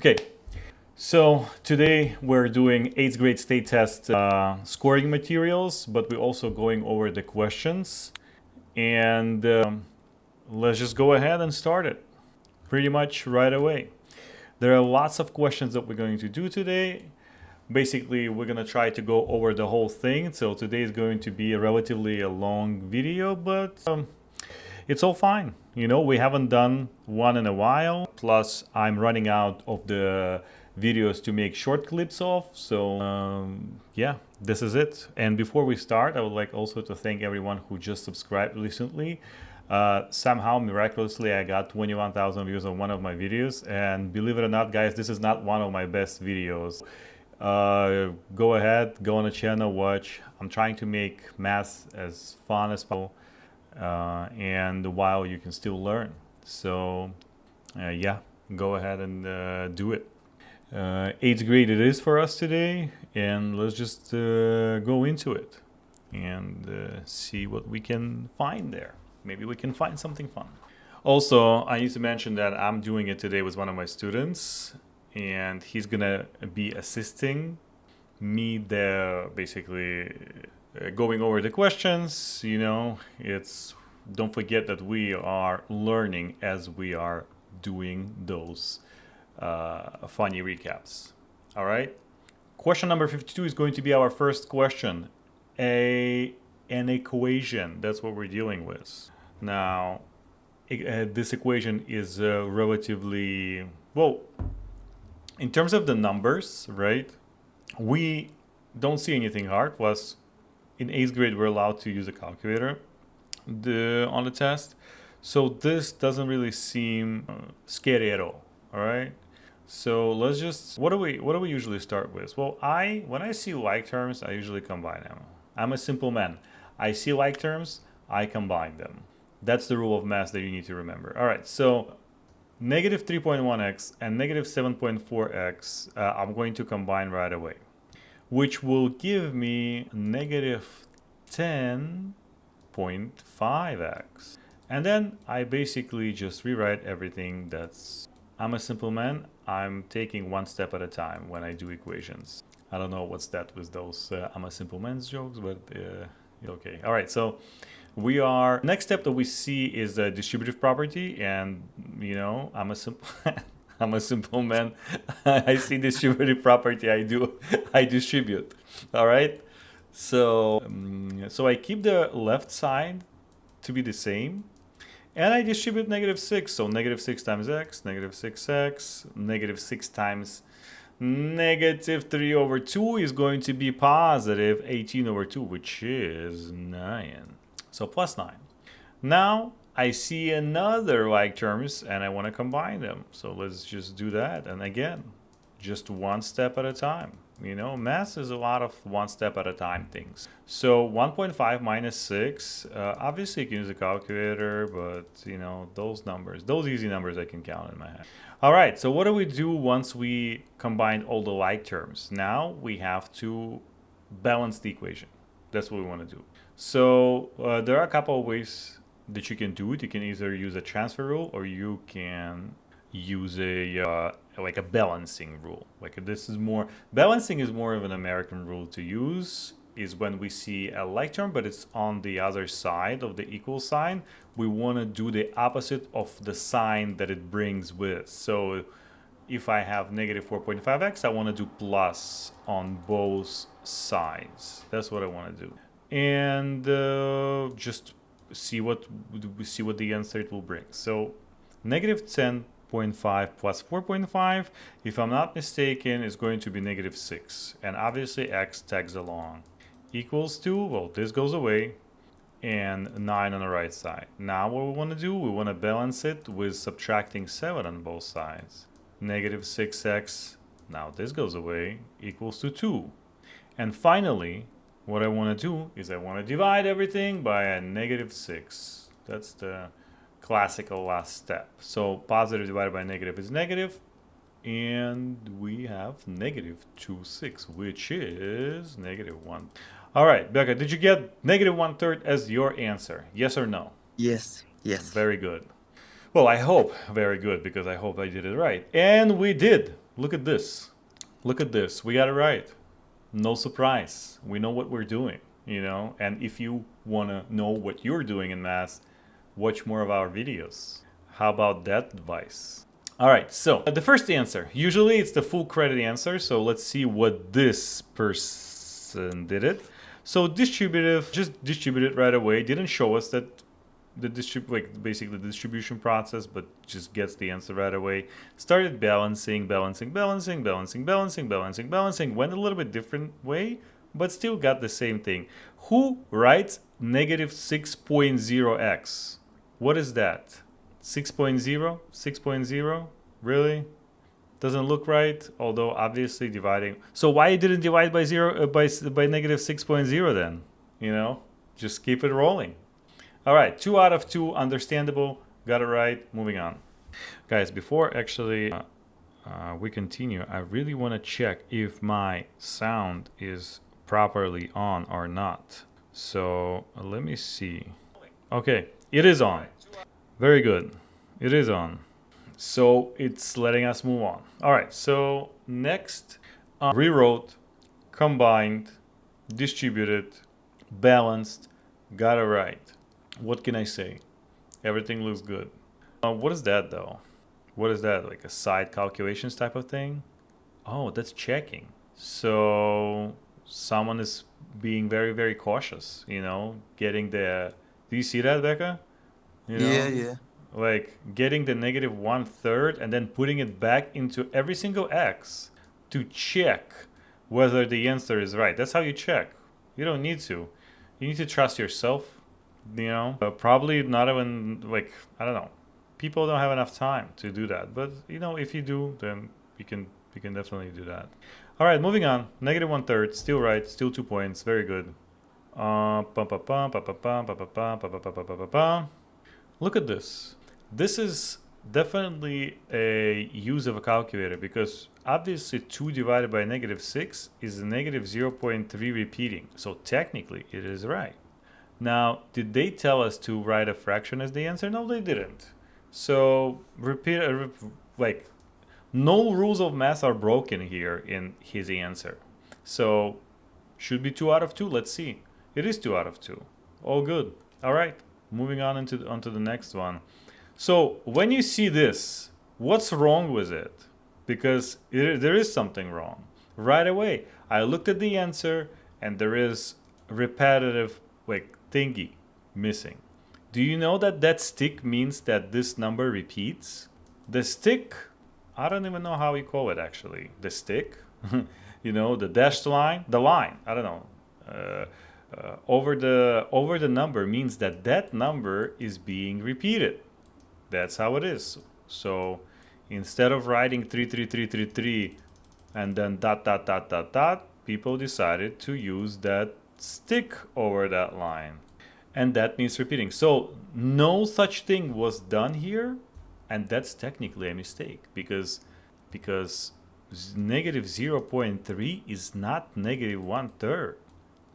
Okay, so today we're doing 8th grade state test scoring materials, but we're also going over the questions. And let's just go ahead and start it pretty much right away. There are lots of questions that we're going to do today. Basically, we're going to try to go over the whole thing. So today is going to be a relatively long video, but it's all fine. You know, we haven't done one in a while. Plus, I'm running out of the videos to make short clips of. So yeah, this is it. And before we start, I would like also to thank everyone who just subscribed recently. Somehow, miraculously, I got 21,000 views on one of my videos. And believe it or not, guys, this is not one of my best videos. Go ahead, go on the channel, watch. I'm trying to make math as fun as possible. And while you can still learn. So yeah, go ahead and do it. 8th grade it is for us today, and let's just go into it and see what we can find there. Maybe we can find something fun. Also, I need to mention that I'm doing it today with one of my students, and he's gonna be assisting me there, basically going over the questions. You know, don't forget that we are learning as we are doing those funny recaps. All right, question number 52 is going to be our first question. An equation, that's what we're dealing with now. This equation is relatively, well, in terms of the numbers, right, we don't see anything hard. Plus, in 8th grade, we're allowed to use a calculator on the test. So this doesn't really seem scary at all. All right. So let's just, what do we usually start with? Well, when I see like terms, I usually combine them. I'm a simple man. I see like terms, I combine them. That's the rule of math that you need to remember. All right. So negative 3.1x and negative 7.4x, I'm going to combine right away, which will give me negative 10.5x. And then I basically just rewrite everything. I'm a simple man. I'm taking one step at a time when I do equations. I don't know what's that with those I'm a simple man's jokes, but okay. All right, so next step that we see is the distributive property, and you know, I'm a simple I'm a simple man. I see distributive property, I distribute. All right, so I keep the left side to be the same, and I distribute negative 6. So negative 6 times x, negative 6x, negative 6 times negative 3 over 2 is going to be positive 18 over 2, which is 9. So plus 9. Now I see another like terms and I want to combine them. So let's just do that. And again, just one step at a time. You know, math is a lot of one step at a time things. So 1.5 minus 6, obviously you can use a calculator, but you know, those easy numbers I can count in my head. All right, so what do we do once we combine all the like terms? Now we have to balance the equation. That's what we want to do. So there are a couple of ways that you can do it. You can either use a transfer rule, or you can use like a balancing rule. Balancing is more of an American rule to use. Is when we see a like term, but it's on the other side of the equal sign, we want to do the opposite of the sign that it brings with. So if I have negative 4.5x, I want to do plus on both sides. That's what I want to do. And just see what the answer it will bring. So negative 10.5 plus 4.5, if I'm not mistaken, is going to be negative 6. And obviously x tags along. Equals to, well, this goes away, and 9 on the right side. Now what we want to do, we want to balance it with subtracting 7 on both sides. Negative 6x, now this goes away, equals to 2. And finally, what I want to do is I want to divide everything by a negative 6. That's the classical last step. So positive divided by negative is negative, and we have negative 2/6, which is negative 1. All right, Becca, did you get negative 1/3 as your answer? Yes or no? Yes. Very good. Well, I hope very good, because I hope I did it right. And we did. Look at this. Look at this. We got it right. No surprise. We know what we're doing, you know? And if you want to know what you're doing in math, watch more of our videos. How about that advice? All right, so the first answer. Usually it's the full credit answer, so let's see what this person did it. So distributive, just distributed right away. Didn't show us that the basically the distribution process, but just gets the answer right away. Started balancing, went a little bit different way, but still got the same thing. Who writes negative 6.0x? What is that? 6.0? 6.0? Really? Doesn't look right, although obviously dividing. So why you didn't divide by by negative 6.0 then? You know, just keep it rolling. All right, 2 out of 2, understandable, got it right, moving on. Guys, before actually we continue, I really want to check if my sound is properly on or not. So let me see. Okay, it is on. Very good, it is on. So it's letting us move on. All right, so next, rewrote, combined, distributed, balanced, got it right. What can I say? Everything looks good. What is that though? What is that? Like a side calculations type of thing? Oh, that's checking. So someone is being very, very cautious, you know, getting the... Do you see that, Becca? You know, Yeah. like getting the negative 1/3 and then putting it back into every single x to check whether the answer is right. That's how you check. You don't need to. You need to trust yourself. You know, probably not even like, I don't know, people don't have enough time to do that, but you know, if you do, then you can definitely do that. All right, moving on. Negative 1/3, still right, still 2 points, very good. Look at this. This is definitely a use of a calculator, because obviously 2 divided by negative 6 is a negative 0.3 repeating, so technically it is right. Now, did they tell us to write a fraction as the answer? No, they didn't. So like, no rules of math are broken here in his answer. So should be 2 out of 2. Let's see. It is 2 out of 2. All good. All right. Moving on onto the next one. So when you see this, what's wrong with it? Because there is something wrong. Right away, I looked at the answer and there is repetitive like thingy missing. Do you know that that stick means that this number repeats? The stick, I don't even know how we call it actually. The stick, you know, the dashed line, the line, I don't know. Over the number means that that number is being repeated. That's how it is. So instead of writing 33333 and then dot dot dot dot dot, people decided to use that stick over that line, and that means repeating. So no such thing was done here, and that's technically a mistake, because negative 0.3 is not negative 1/3.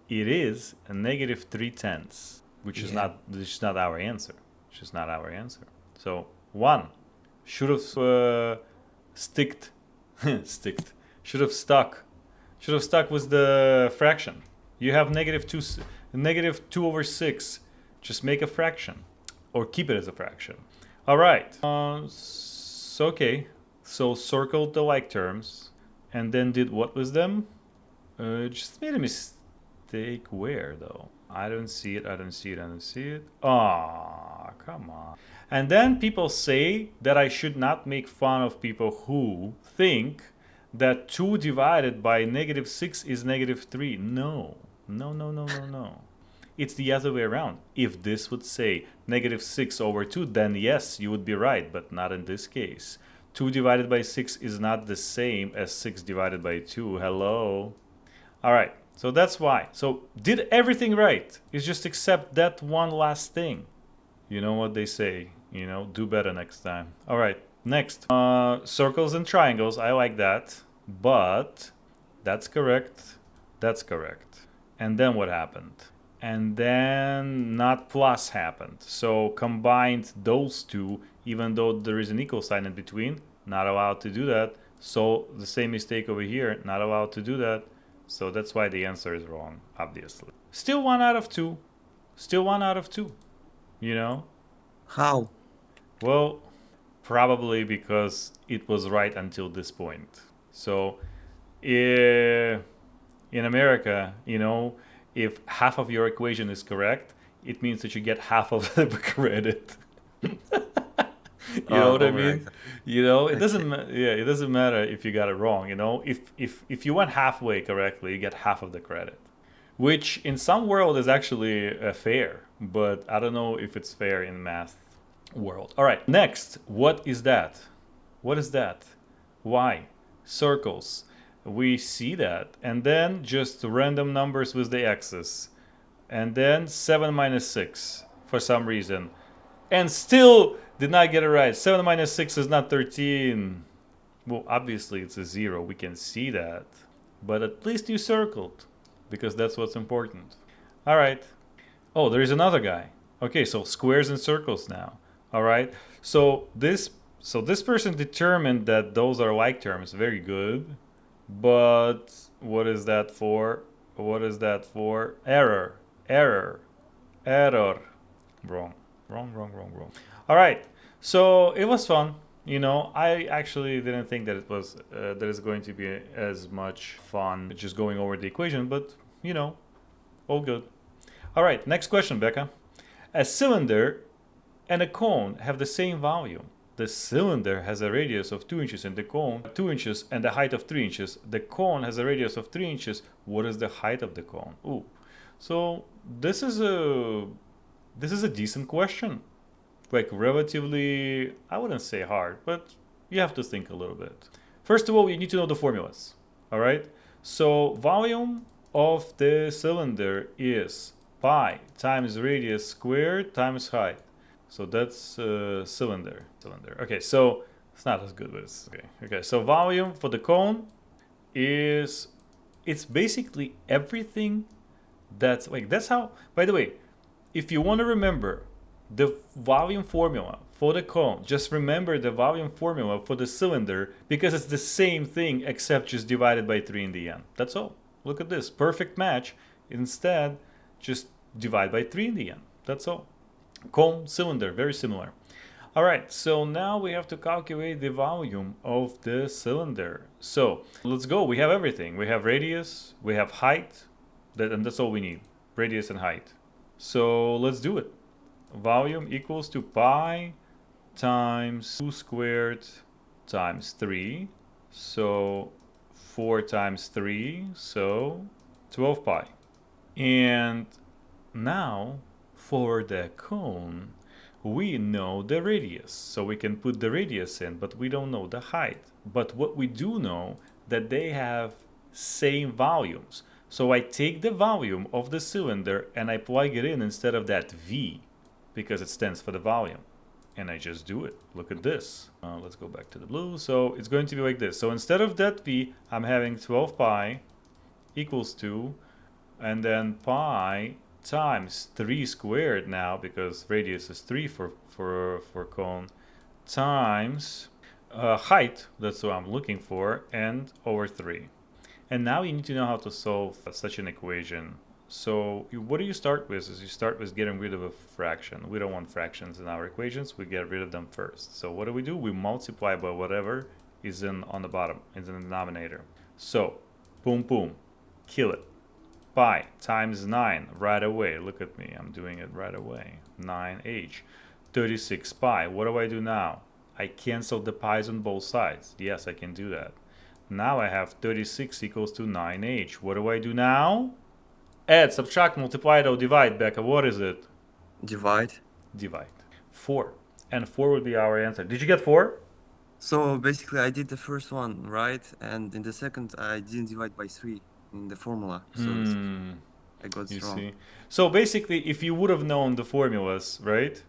It is a negative 3/10, which is Yeah. not our answer. Which is not our answer. So 1 should have sticked sticked should have stuck with the fraction. You have negative 2 over 6. Just make a fraction, or keep it as a fraction. All right. So okay. So circled the like terms, and then did what with them? Just made a mistake. Where though? I don't see it. I don't see it. I don't see it. Ah, come on. And then people say that I should not make fun of people who think that 2 divided by negative 6 is negative 3. No. No. It's the other way around. If this would say negative 6 over 2, then yes, you would be right, but not in this case. 2 divided by 6 is not the same as 6 divided by 2. Hello. All right, so that's why. So did everything right. It's just accept that one last thing. You know what they say, you know, do better next time. All right, next. Circles and triangles, I like that, but that's correct. That's correct. And then what happened? And then not plus happened. So combined those two, even though there is an equal sign in between, not allowed to do that. So the same mistake over here, not allowed to do that. So that's why the answer is wrong, obviously. Still 1 out of 2. Still 1 out of 2, you know? How? Well, probably because it was right until this point. So in America, if half of your equation is correct, it means that you get half of the credit. You know what I All right. mean? It Okay. doesn't it doesn't matter if you got it wrong, if you went halfway correctly, you get half of the credit, which in some world is actually fair, but I don't know if it's fair in math world. All right, next, what is that? What is that? Why? Circles. We see that, and then just random numbers with the x's, and then 7 minus 6 for some reason, and still did not get it right. 7 minus 6 is not 13. Well, obviously it's a 0. We can see that. But at least you circled, because that's what's important. All right. Oh, there's another guy. Okay, so squares and circles now. All right. So this person determined that those are like terms. Very good. But what is that for? What is that for? Error. Error. Error. Wrong. Wrong, wrong, wrong, wrong. All right. So it was fun. I actually didn't think that it was that it's going to be as much fun just going over the equation, but all good. All right. Next question, Becca. A cylinder and a cone have the same volume. The cylinder has a radius of 2 inches and the cone 2 inches and a height of 3 inches. The cone has a radius of 3 inches. What is the height of the cone? Ooh. So this is a decent question. Like relatively, I wouldn't say hard, but you have to think a little bit. First of all, you need to know the formulas. All right. So volume of the cylinder is pi times radius squared times height. So that's cylinder. Okay, so it's not as good, but it's okay. Okay, so volume for the cone it's basically everything that's how. By the way, if you want to remember the volume formula for the cone, just remember the volume formula for the cylinder because it's the same thing except just divided by 3 in the end. That's all. Look at this. Perfect match. Instead, just divide by 3 in the end. That's all. Cone, cylinder, very similar. All right, so now we have to calculate the volume of the cylinder. So let's go. We have everything. We have radius, we have height, and that's all we need. Radius and height. So let's do it. Volume equals to pi times 2 squared times 3. So 4 times 3, so 12 pi. And now for the cone, we know the radius. So we can put the radius in, but we don't know the height. But what we do know that they have same volumes. So I take the volume of the cylinder and I plug it in instead of that V because it stands for the volume. And I just do it. Look at this. Let's go back to the blue. So it's going to be like this. So instead of that V, I'm having 12 pi equals to, and then pi times 3 squared now, because radius is 3 for cone, times height, that's what I'm looking for, and over 3. And now you need to know how to solve such an equation. So what do you start with? Is you start with getting rid of a fraction. We don't want fractions in our equations. We get rid of them first. So what do? We multiply by whatever is on the bottom, is in the denominator. So boom, boom, kill it. Pi times 9 right away. Look at me. I'm doing it right away. 9h. 36 pi. What do I do now? I cancel the pi's on both sides. Yes, I can do that. Now I have 36 equals to 9h. What do I do now? Add, subtract, multiply, or divide, Becca. What is it? Divide. Divide. 4. And 4 would be our answer. Did you get 4? So basically, I did the first one, right? And in the second, I didn't divide by 3 in the formula. So I got You it wrong. see. So basically, if you would have known the formulas, right,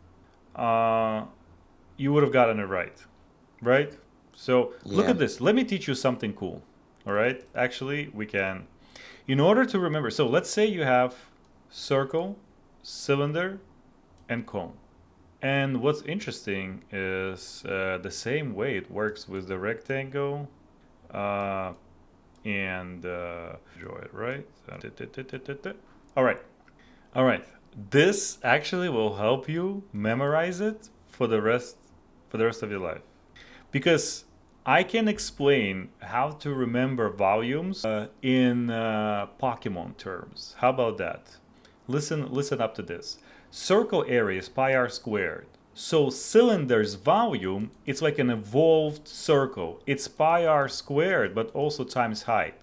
you would have gotten it right, right? So look Yeah. at this. Let me teach you something cool. All right. Actually, we can. In order to remember, so let's say you have circle, cylinder, and cone. And what's interesting is the same way it works with the rectangle and enjoy it, right? All right. All right. This actually will help you memorize it for the rest of your life. Because I can explain how to remember volumes in Pokemon terms. How about that? Listen up to this. Circle area is pi r squared. So cylinder's volume, it's like an evolved circle. It's pi r squared, but also times height.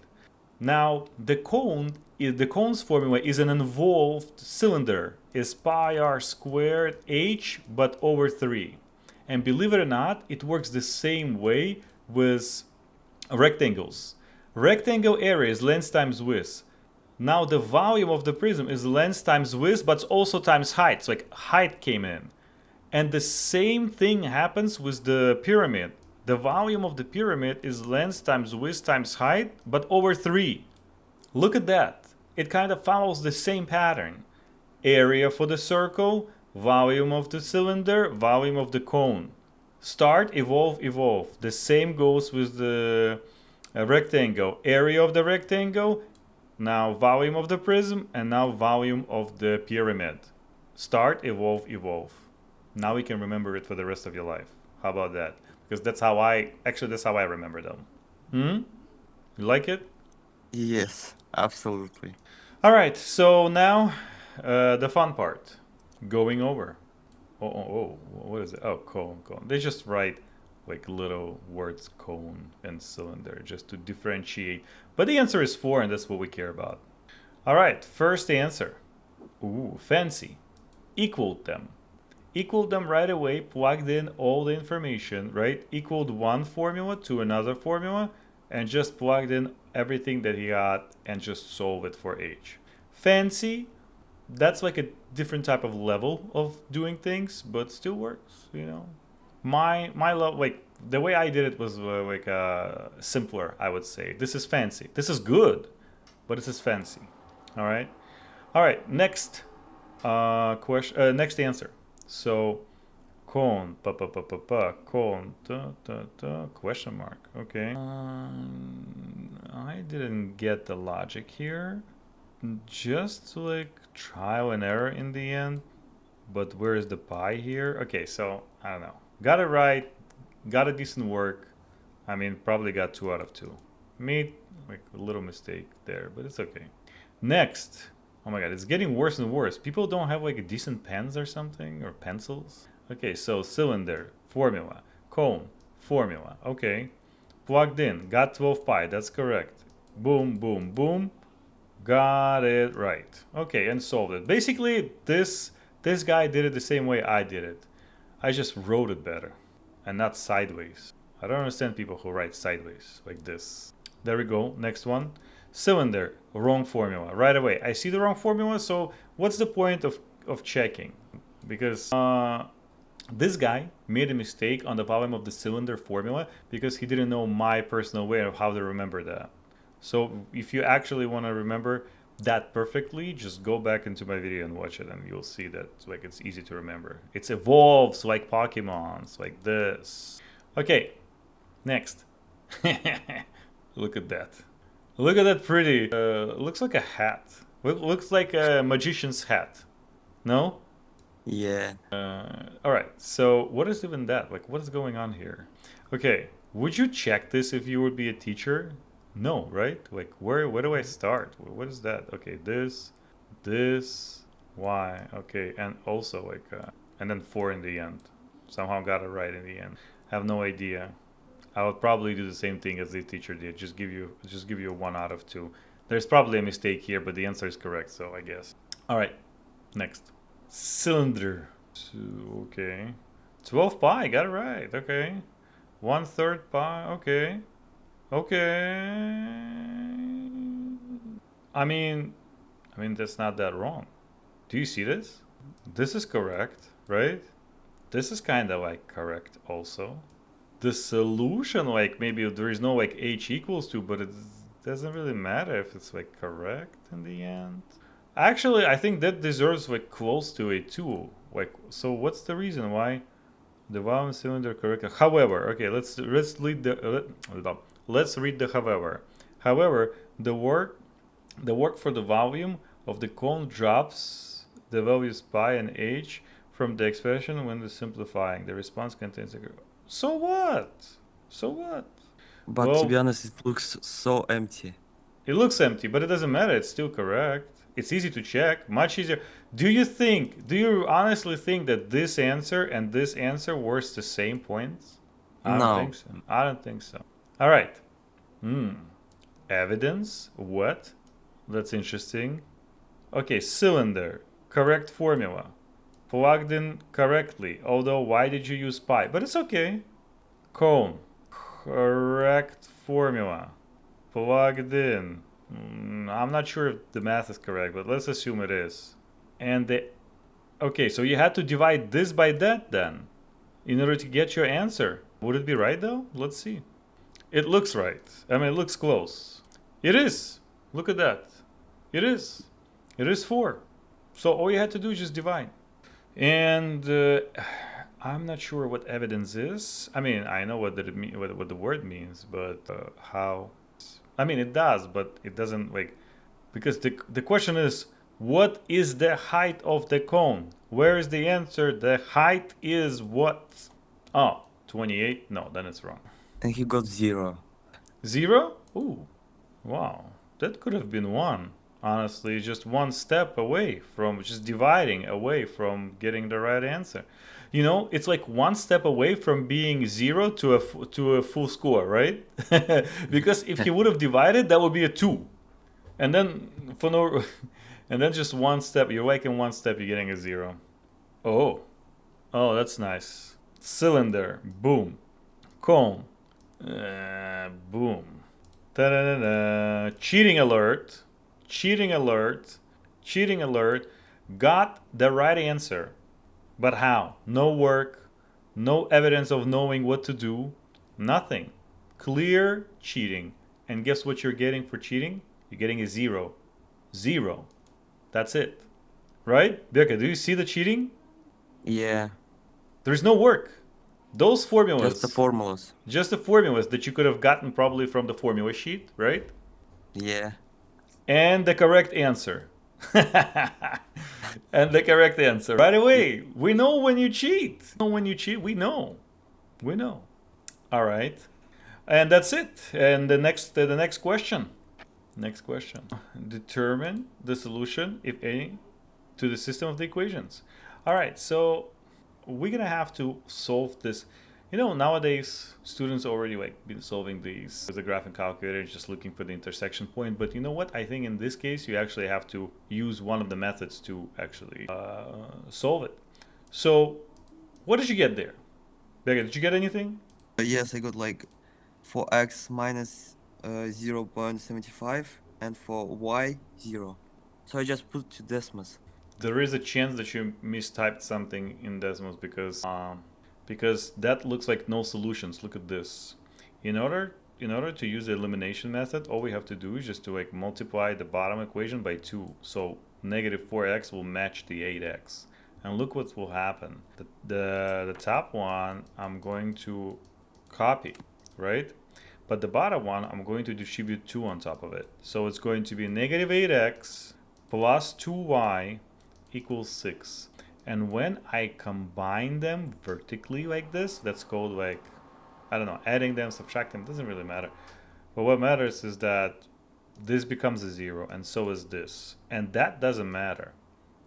Now the cone's formula is an involved cylinder. Is pi r squared h, but over 3. And believe it or not, it works the same way with rectangles. Rectangle area is length times width. Now the volume of the prism is length times width, but also times height. So like height came in. And the same thing happens with the pyramid. The volume of the pyramid is length times width times height, but over 3. Look at that. It kind of follows the same pattern. Area for the circle, volume of the cylinder, volume of the cone. Start, evolve, evolve. The same goes with the rectangle. Area of the rectangle, now volume of the prism, and now volume of the pyramid. Start, evolve, evolve. Now you can remember it for the rest of your life. How about that? Because that's how I remember them. You like it? Yes, absolutely. All right, so now the fun part, going over. What is it? Oh, cone. They just write like little words, cone and cylinder, just to differentiate. But the answer is 4, and that's what we care about. All right, first answer. Ooh, fancy. Equaled them. Equaled them right away, plugged in all the information, right? Equaled one formula to another formula, and just plugged in everything that he got and just solve it for h. Fancy, that's like a different type of level of doing things, but still works, you know. My love, like the way I did it was simpler, I would say. This is fancy. This is good, but this is fancy. All right. All right. Next question. Next answer. So, cone, cone, question mark. Okay. I didn't get the logic here. Just like trial and error in the end. But where is the pi here? Okay, so I don't know. Got it right. Got a decent work. I mean, probably got 2 out of 2. Made like a little mistake there, but it's okay. Next. Oh my god, it's getting worse and worse. People don't have like decent pens or something, or pencils. Okay, so cylinder, formula. Cone, formula. Okay. Plugged in, got 12 pi, that's correct. Boom, boom, boom. Got it right. Okay, and solved it. Basically, this guy did it the same way I did it. I just wrote it better, and not sideways. I don't understand people who write sideways, like this. There we go, next one. Cylinder, wrong formula. Right away, I see the wrong formula, so what's the point of checking? Because this guy made a mistake on the volume of the cylinder formula because he didn't know my personal way of how to remember that. So if you actually want to remember that perfectly, just go back into my video and watch it, and you'll see that like it's easy to remember. It evolves like Pokemons, like this. Okay, next. Look at that. Look at that pretty. Looks like a hat. Looks like a magician's hat. No? Yeah. All right. So what is even that? Like, what is going on here? Okay. Would you check this if you would be a teacher? No, right? Like, where do I start? What is that? Okay, this, y. Okay, and also like, and then 4 in the end. Somehow got it right in the end. Have no idea. I would probably do the same thing as the teacher did. Just give you a 1 out of 2. There's probably a mistake here, but the answer is correct, so I guess. All right, next. Cylinder. Okay. 12 pi, got it right. Okay. 1/3 pi. Okay. Okay. I mean that's not that wrong. Do you see this? This is correct, right? This is kind of like correct also. The solution, like maybe there is no like h equals 2, but it doesn't really matter if it's like correct in the end. Actually, I think that deserves like close to a 2. Like, so what's the reason why the volume cylinder correct? However, okay, let's let's read the however. However, the work for the volume of the cone drops the values pi and h from the expression when the simplifying. The response contains a... So what? So what? But to Well, be honest, it looks so empty. it looks empty, but it doesn't matter. It's still correct. It's easy to check, much easier. Do you honestly think that this answer and this answer were the same points? I don't think No. so. I don't think so. All right. Evidence? What? That's interesting. Okay, cylinder. Correct formula. Plugged in correctly. Although, why did you use pi? But it's okay. Cone. Correct formula. Plugged in. I'm not sure if the math is correct, but let's assume it is. And okay, so you had to divide this by that then in order to get your answer. Would it be right though? Let's see. It looks right. I mean, it looks close. It is. Look at that. It is. It is 4. So all you had to do is just divide. And I'm not sure what evidence is. I mean, I know what the word means, but how? I mean, it does, but it doesn't like, because the question is, what is the height of the cone? Where is the answer? The height is what? Oh, 28? No, then it's wrong. And he got 0. 0? Ooh, wow. That could have been 1. Honestly, just one step away from just dividing away from getting the right answer. You know, it's like one step away from being 0 to a full score, right? Because if you would have divided, that would be a 2. And then for no and then just one step, you're like in one step you're getting a 0. Oh. Oh, that's nice. Cylinder, boom. Cone, boom. Ta-da-da-da. Cheating alert. Cheating alert. Cheating alert. Got the right answer. But how? No work. No evidence of knowing what to do. Nothing. Clear cheating. And guess what you're getting for cheating? You're getting a 0. 0. That's it. Right? Birka, do you see the cheating? Yeah. There's no work. Those formulas. Just the formulas. Just the formulas that you could have gotten probably from the formula sheet, right? Yeah. And the correct answer. And the correct answer. Right away. We know when you cheat. When you cheat, we know. We know. All right. And that's it. And the next question. Next question. Determine the solution, if any, to the system of the equations. All right. So we're gonna have to solve this. You know, nowadays students already like been solving these with a graphing calculator, just looking for the intersection point. But you know what? I think in this case you actually have to use one of the methods to actually solve it. So, what did you get there? Becca, did you get anything? Yes, I got like for x minus 0.75 and for y 0. So I just put 2 decimals. There is a chance that you mistyped something in decimals because that looks like no solutions. Look at this. In order to use the elimination method, all we have to do is just to like multiply the bottom equation by 2. So negative 4x will match the 8x. And look what will happen. The top one I'm going to copy, right? But the bottom one I'm going to distribute 2 on top of it. So it's going to be negative 8x plus 2y equals 6. And when I combine them vertically like this, that's called like, I don't know, adding them, subtracting them, doesn't really matter. But what matters is that this becomes a 0 and so is this. And that doesn't matter.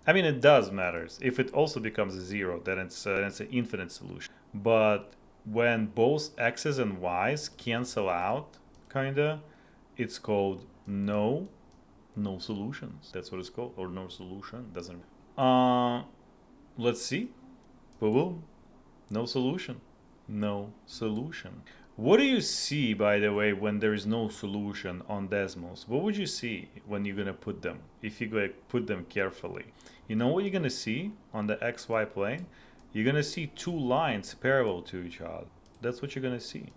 I mean, it does matter. If it also becomes a 0, then it's an infinite solution. But when both x's and y's cancel out, kinda, it's called no solutions. That's what it's called, or no solution. Doesn't. Let's see. Boom. No solution. No solution. What do you see, by the way, when there is no solution on decimals? What would you see when you're gonna put them? If you go put them carefully, you know what you're gonna see on the xy plane? You're gonna see 2 lines parallel to each other. That's what you're gonna see.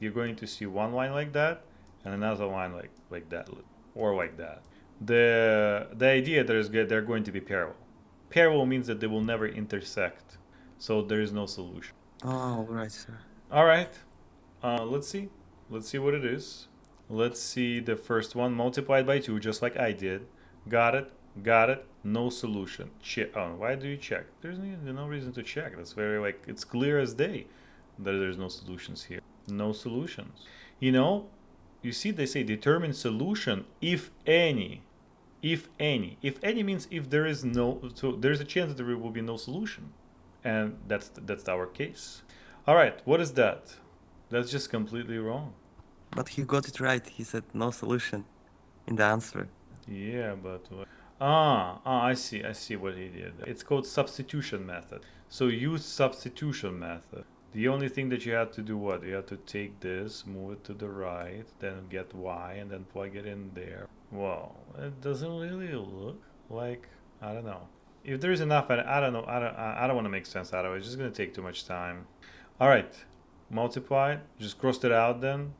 You're going to see one line like that and another line like that, or like that. The idea that is they're going to be parallel. Parallel means that they will never intersect, so there is no solution. Oh, right, sir. All right. Let's see. Let's see what it is. Let's see the first one multiplied by 2, just like I did. Got it. Got it. No solution. Check. Oh, why do you check? There's no reason to check. That's very, like, it's clear as day that there's no solutions here. No solutions. You know, you see, they say determine solution if any. If any. If any means if there is no, so there's a chance that there will be no solution. And that's our case. All right, what is that? That's just completely wrong. But he got it right. He said no solution in the answer. Yeah, but I see what he did. It's called substitution method. So use substitution method. The only thing that you have to do, what? You have to take this, move it to the right, then get y, and then plug it in there. Well, it doesn't really look like, I don't know. If there's enough, I don't know, I don't want to make sense out of it. It's just going to take too much time. All right, multiply, just crossed it out then.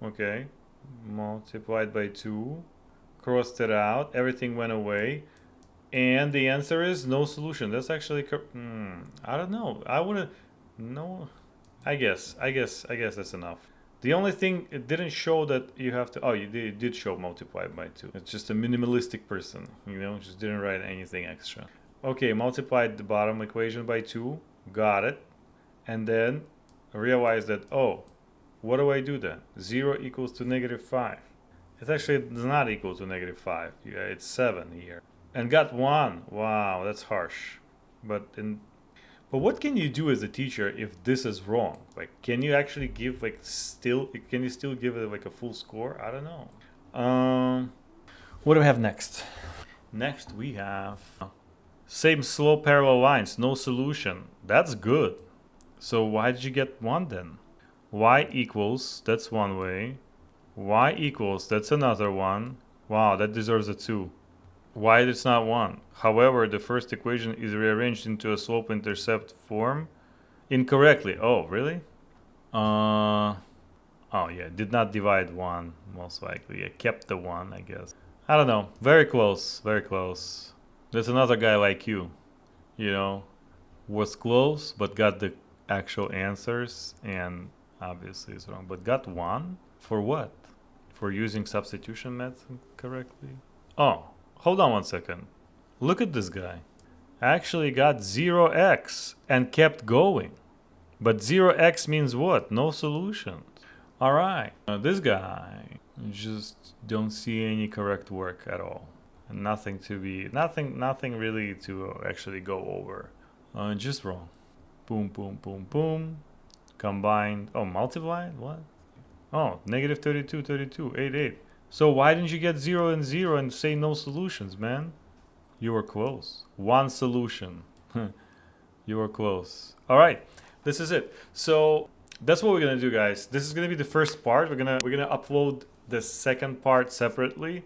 Okay, multiplied by 2, crossed it out, everything went away, and the answer is no solution. That's actually, I don't know. I wouldn't, no, I guess that's enough. The only thing, it didn't show that you have to, oh, it did show multiplied by 2. It's just a minimalistic person, you know, just didn't write anything extra. Okay, multiplied the bottom equation by 2, got it, and then realized that, oh, what do I do then? 0 equals to -5. It actually does not equal to -5. Yeah, it's 7 here. And got 1. Wow, that's harsh. But what can you do as a teacher if this is wrong? Like, can you actually give, like, can you still give it like a full score? I don't know. What do we have next? Next we have same slope parallel lines, no solution. That's good. So why did you get 1 then? Y equals, that's one way. Y equals, that's another one. Wow, that deserves a 2. Why it's not 1? However, the first equation is rearranged into a slope-intercept form incorrectly. Oh, really? Oh yeah, did not divide 1, most likely. I kept the 1, I guess. I don't know. Very close, very close. There's another guy like you know, was close, but got the actual answers, and obviously it's wrong. But got 1? For what? For using substitution method correctly? Oh, hold on one second. Look at this guy. Actually got 0x and kept going. But 0x means what? No solutions. All right. This guy, just don't see any correct work at all. Nothing really to actually go over. Just wrong. Boom, boom, boom, boom. Combined. Oh, multiplied? What? Oh, -32, 32, 8, 8. So why didn't you get 0 and 0 and say no solutions, man? You were close. 1 solution. You were close. All right, this is it. So that's what we're gonna do, guys. This is gonna be the first part. We're gonna upload the second part separately.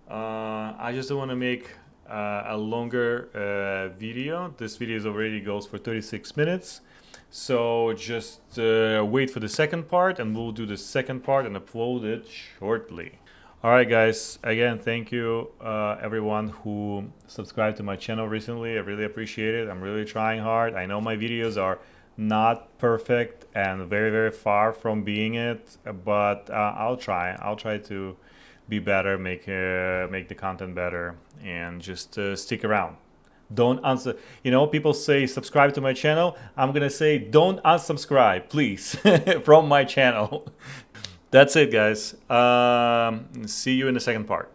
I just don't want to make a longer video. This video already goes for 36 minutes. So just wait for the second part, and we'll do the second part and upload it shortly. All right, guys. Again, thank you everyone who subscribed to my channel recently. I really appreciate it. I'm really trying hard. I know my videos are not perfect and very, very far from being it, but I'll try. I'll try to be better, make the content better, and just stick around. Don't answer. You know, people say subscribe to my channel. I'm gonna say don't unsubscribe, please, from my channel. That's it, guys. See you in the second part.